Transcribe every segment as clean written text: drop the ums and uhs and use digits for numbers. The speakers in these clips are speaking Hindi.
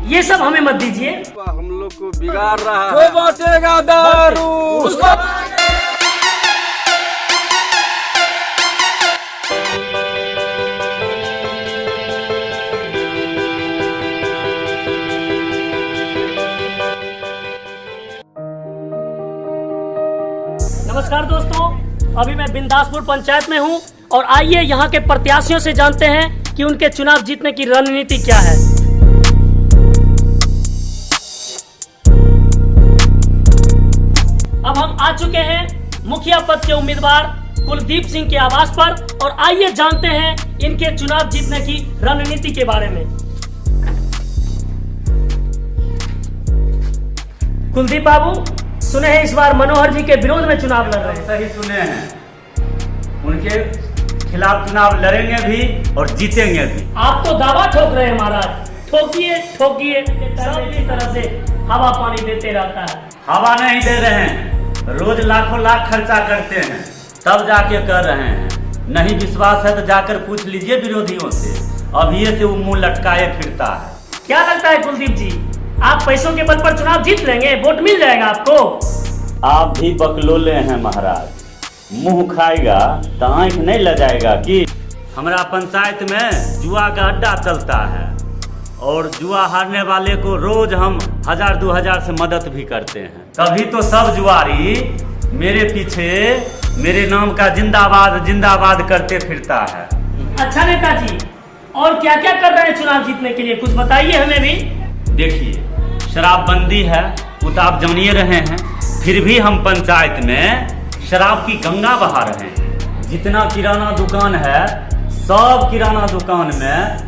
ये सब हमें मत दीजिए। हम लोग को बिगाड़ रहा है। जो बांटेगा दारू उसको। नमस्कार दोस्तों, अभी मैं बिंदासपुर पंचायत में हूं और आइए यहां के प्रत्याशियों से जानते हैं कि उनके चुनाव जीतने की रणनीति क्या है। अब हम आ चुके हैं मुखिया पद के उम्मीदवार कुलदीप सिंह के आवास पर और आइए जानते हैं इनके चुनाव जीतने की रणनीति के बारे में। कुलदीप बाबू, सुने हैं इस बार मनोहर जी के विरोध में चुनाव लड़ रहे हैं। सही सुने हैं, उनके खिलाफ चुनाव लड़ेंगे भी और जीतेंगे भी। आप तो दावा ठोक रहे हैं महाराज, ठोकिए ठोकिए, सब इसी तरह से हवा पानी देते रहता है। हवा नहीं दे रहे हैं, रोज लाखों लाख खर्चा करते हैं तब जाके कर रहे हैं। नहीं विश्वास है तो जाकर पूछ लीजिए विरोधियों से, अभी से वो मुंह लटकाए फिरता है। क्या लगता है कुलदीप जी, आप पैसों के बल पर चुनाव जीत लेंगे, वोट मिल जाएगा आपको? आप भी बकलोले हैं महाराज, मुंह खाएगा तो आंख नहीं लजाएगा कि हमारा पंचायत में जुआ का अड्डा चलता है और जुआ हारने वाले को रोज हम 1000-2000 से मदद भी करते हैं। तभी तो सब जुआरी मेरे पीछे मेरे नाम का जिंदाबाद जिंदाबाद करते फिरता है। अच्छा नेताजी, और क्या क्या कर रहे हैं चुनाव जीतने के लिए, कुछ बताइए हमें भी। देखिए, शराबबंदी है वो तो आप जानिए रहे हैं, फिर भी हम पंचायत में शराब की गंगा बहा रहे हैं। जितना किराना दुकान है सब किराना दुकान में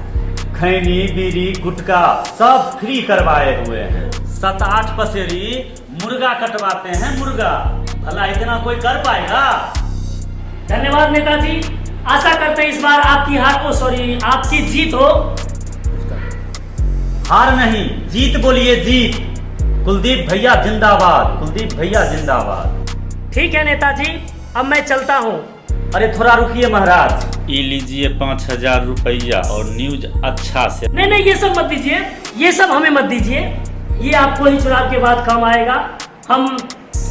खैनी बीड़ी गुटखा सब फ्री करवाए हुए हैं। 7-8 पसेरी मुर्गा कटवाते हैं, मुर्गा। भला इतना कोई कर पाएगा? धन्यवाद नेताजी, आशा करते हैं इस बार आपकी जीत हो। हार नहीं, जीत बोलिए, जीत। कुलदीप भैया जिंदाबाद, कुलदीप भैया जिंदाबाद। ठीक है नेताजी, अब मैं चलता हूँ। अरे थोड़ा रुकिए महाराज, ये लीजिए 5000 रुपया और न्यूज अच्छा से। नहीं, ये सब मत दीजिए, ये सब हमें मत दीजिए, ये आपको ही चुनाव के बाद काम आएगा। हम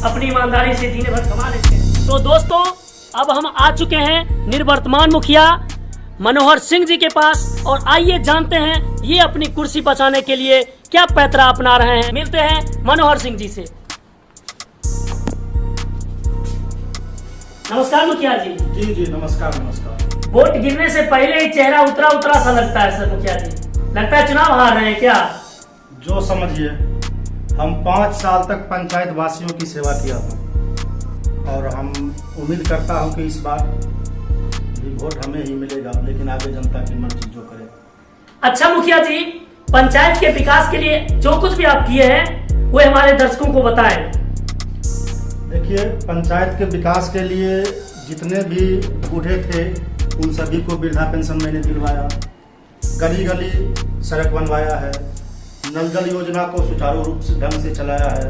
अपनी ईमानदारी से जीने भर कमा लेते हैं। तो दोस्तों, अब हम आ चुके हैं निर्वर्तमान मुखिया मनोहर सिंह जी के पास और आइए जानते हैं ये अपनी कुर्सी बचाने के लिए क्या पैतरा अपना रहे हैं। मिलते हैं मनोहर सिंह जी से। नमस्कार मुखिया जी। जी नमस्कार। वोट गिरने से पहले ही चेहरा उतरा सा लगता है सर मुखिया जी, लगता है चुनाव हार रहे हैं क्या? जो समझिए, हम 5 साल तक पंचायत वासियों की सेवा किया था और हम उम्मीद करता हूं कि इस बार भी वोट हमें ही मिलेगा, लेकिन आगे जनता की मर्जी जो करे। अच्छा मुखिया जी, पंचायत के विकास के लिए जो कुछ भी आप किए हैं वो हमारे दर्शकों को बताएं। देखिए, पंचायत के विकास के लिए जितने भी बूढ़े थे उन सभी को वृद्धा पेंशन मैंने दिलवाया, गली गली सड़क बनवाया है, नल जल योजना को सुचारू रूप से ढंग से चलाया है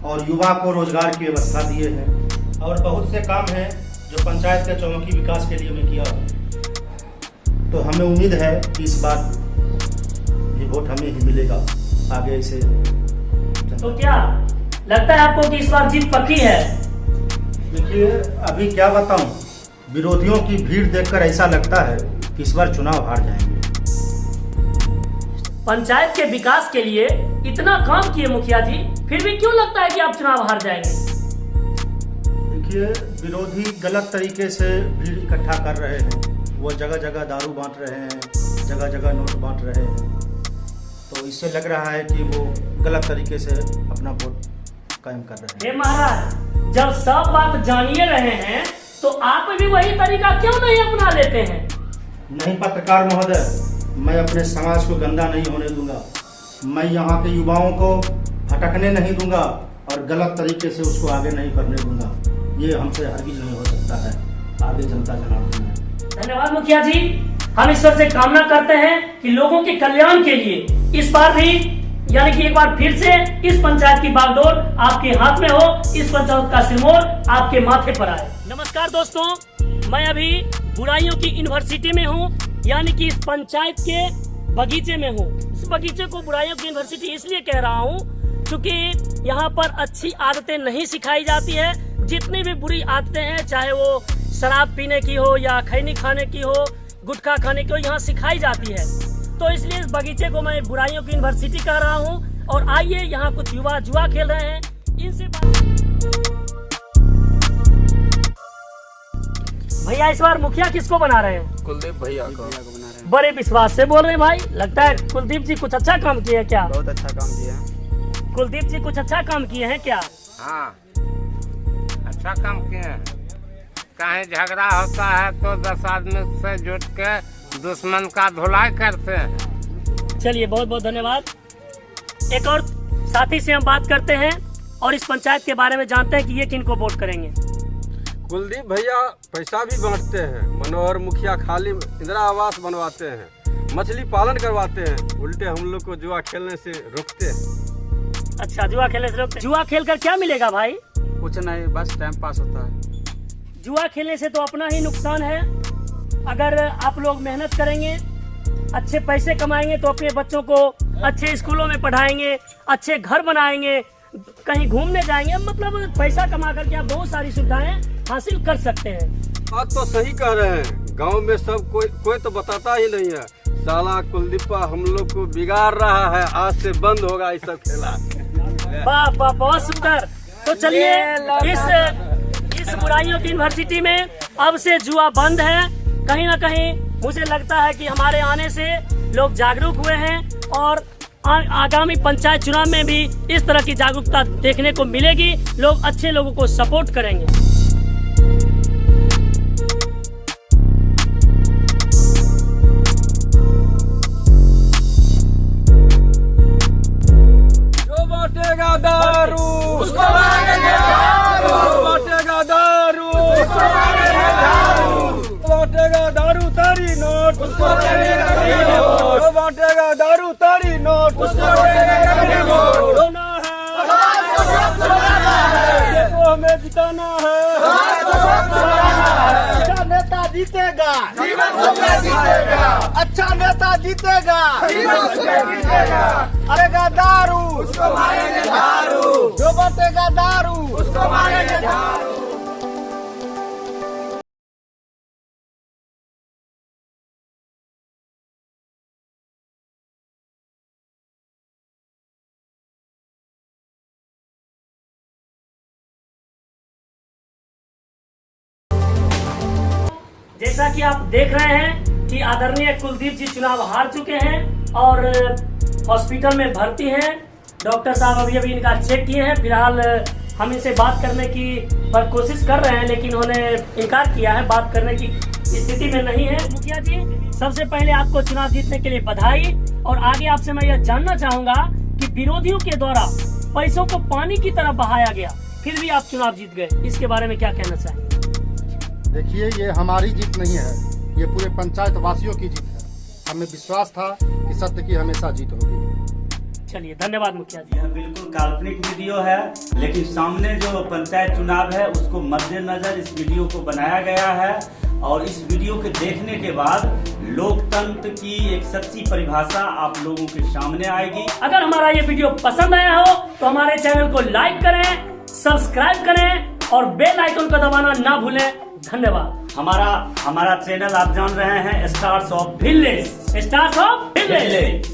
और युवा को रोजगार की व्यवस्था दिए हैं और बहुत से काम हैं जो पंचायत के चौमुखी विकास के लिए मैं किया। तो हमें उम्मीद है कि इस बार भी वोट हमें ही मिलेगा आगे से। तो क्या लगता है आपको कि इस बार जीत पक्की है? देखिए, अभी क्या बताऊं, विरोधियों की भीड़ देखकर ऐसा लगता है कि इस बार चुनाव हार जाएंगे। पंचायत के विकास के लिए इतना काम किए मुखिया जी, फिर भी क्यों लगता है कि आप चुनाव हार जाएंगे? देखिए, विरोधी गलत तरीके से भीड़ इकट्ठा कर रहे हैं, वो जगह जगह दारू बांट रहे हैं, जगह जगह नोट बांट रहे हैं, तो इससे लग रहा है कि वो गलत तरीके से अपना वोट कायम कर रहे हैं। महाराज, जब सब बात जानिए रहे हैं तो आप भी वही तरीका क्यों नहीं अपना लेते हैं? नहीं पत्रकार महोदय, मैं अपने समाज को गंदा नहीं होने दूंगा। मैं यहाँ के युवाओं को भटकने नहीं दूंगा और गलत तरीके से उसको आगे नहीं करने दूंगा। ये हमसे हरगिज नहीं हो सकता है। आगे जनता जनार्दन है। धन्यवाद मुखिया जी, हम ईश्वर से कामना करते हैं कि लोगों के कल्याण के लिए इस बार भी, यानी कि एक बार फिर से इस पंचायत की बागडोर आपके हाथ में हो, इस पंचायत का सिरमौर आपके माथे पर आए। नमस्कार दोस्तों, मैं अभी बुराइयों की यूनिवर्सिटी में हूँ, यानी कि इस पंचायत के बगीचे में हूँ। इस बगीचे को बुराइयों की यूनिवर्सिटी इसलिए कह रहा हूँ क्योंकि यहाँ पर अच्छी आदतें नहीं सिखाई जाती है। जितनी भी बुरी आदतें हैं, चाहे वो शराब पीने की हो या खैनी खाने की हो, गुटखा खाने की हो, यहाँ सिखाई जाती है। तो इसलिए इस बगीचे को मैं बुराइयों की यूनिवर्सिटी कह रहा हूँ। और आइए, यहाँ कुछ युवा जुआ खेल रहे हैं, इनसे भैया इस बार मुखिया किसको बना रहे हैं? कुलदीप भैया को बना रहे हैं। बड़े विश्वास से बोल रहे हैं भाई। लगता है कुलदीप जी कुछ अच्छा काम किए हैं क्या? बहुत अच्छा काम किया है। कुलदीप जी कुछ अच्छा काम किए हैं क्या? हाँ, अच्छा काम किए हैं। कहीं झगड़ा होता है तो 10 आदमी से जुट के दुश्मन का धुलाई करते हैं। चलिए, बहुत बहुत धन्यवाद। एक और साथी से हम बात करते हैं और इस पंचायत के बारे में जानते हैं कि ये किनको वोट करेंगे। कुलदीप भैया पैसा भी बांटते हैं। मनोहर मुखिया खाली इंदिरा आवास बनवाते हैं, मछली पालन करवाते हैं, उल्टे हम लोग को जुआ खेलने से रोकते हैं। अच्छा, जुआ खेलने से रोकते हैं। जुआ खेल कर क्या मिलेगा भाई? कुछ नहीं, बस टाइम पास होता है। जुआ खेलने से तो अपना ही नुकसान है। अगर आप लोग मेहनत करेंगे, अच्छे पैसे कमाएंगे तो अपने बच्चों को अच्छे स्कूलों में पढ़ाएंगे, अच्छे घर बनाएंगे, कहीं घूमने जाएंगे, मतलब पैसा कमा करके आप बहुत सारी सुविधाएं हासिल कर सकते हैं। बात तो सही कह रहे हैं। गांव में सब कोई तो बताता ही नहीं है। साला कुलदीपा हम लोग को बिगाड़ रहा है, आज से बंद होगा ये सब खेला। वाह वाह, बहुत सुंदर। तो चलिए, इस बुराइयों की यूनिवर्सिटी में अब से जुआ बंद है। कहीं ना कहीं मुझे लगता है कि हमारे आने से लोग जागरूक हुए हैं और आगामी पंचायत चुनाव में भी इस तरह की जागरूकता देखने को मिलेगी। लोग अच्छे लोगों को सपोर्ट करेंगे। जो बांटेगा दारू उसको मारेंगे दारू, जो बांटेगा दारू उसको मारेंगे दारू, बांटेगा दारू तारी नोट उसको देंगे नोट, जो बांटेगा दारू तारी नोट उसको देंगे नोट। होना है, देखो हमें जिताना है। अच्छा नेता जीतेगा, अच्छा नेता जीतेगा, अरेगा दारू उसको मारेंगे दारू, जो बांटेगा दारू उसको मारेंगे दारू। जैसा कि आप देख रहे हैं कि आदरणीय कुलदीप जी चुनाव हार चुके हैं और हॉस्पिटल में भर्ती हैं। डॉक्टर साहब अभी इनका चेक किए हैं। फिलहाल हम इनसे बात करने की पर कोशिश कर रहे हैं, लेकिन उन्होंने इनकार किया है, बात करने की स्थिति में नहीं है। मुखिया जी, सबसे पहले आपको चुनाव जीतने के लिए बधाई। और आगे आपसे मैं यह जानना चाहूंगा कि विरोधियों के द्वारा पैसों को पानी की तरह बहाया गया, फिर भी आप चुनाव जीत गए, इसके बारे में क्या कहना चाहेंगे? देखिए, ये हमारी जीत नहीं है, ये पूरे पंचायत वासियों की जीत है। हमें विश्वास था कि सत्य की हमेशा जीत होगी। चलिए, धन्यवाद मुखिया जी। यह बिल्कुल काल्पनिक वीडियो है, लेकिन सामने जो पंचायत चुनाव है उसको मद्देनजर इस वीडियो को बनाया गया है। और इस वीडियो के देखने के बाद लोकतंत्र की एक सच्ची परिभाषा आप लोगों के सामने आएगी। अगर हमारा ये वीडियो पसंद आया हो तो हमारे चैनल को लाइक करें, सब्सक्राइब करें और बेल आइकन को दबाना ना भूलें। धन्यवाद। हमारा चैनल आप जान रहे हैं, stars of village, stars of village.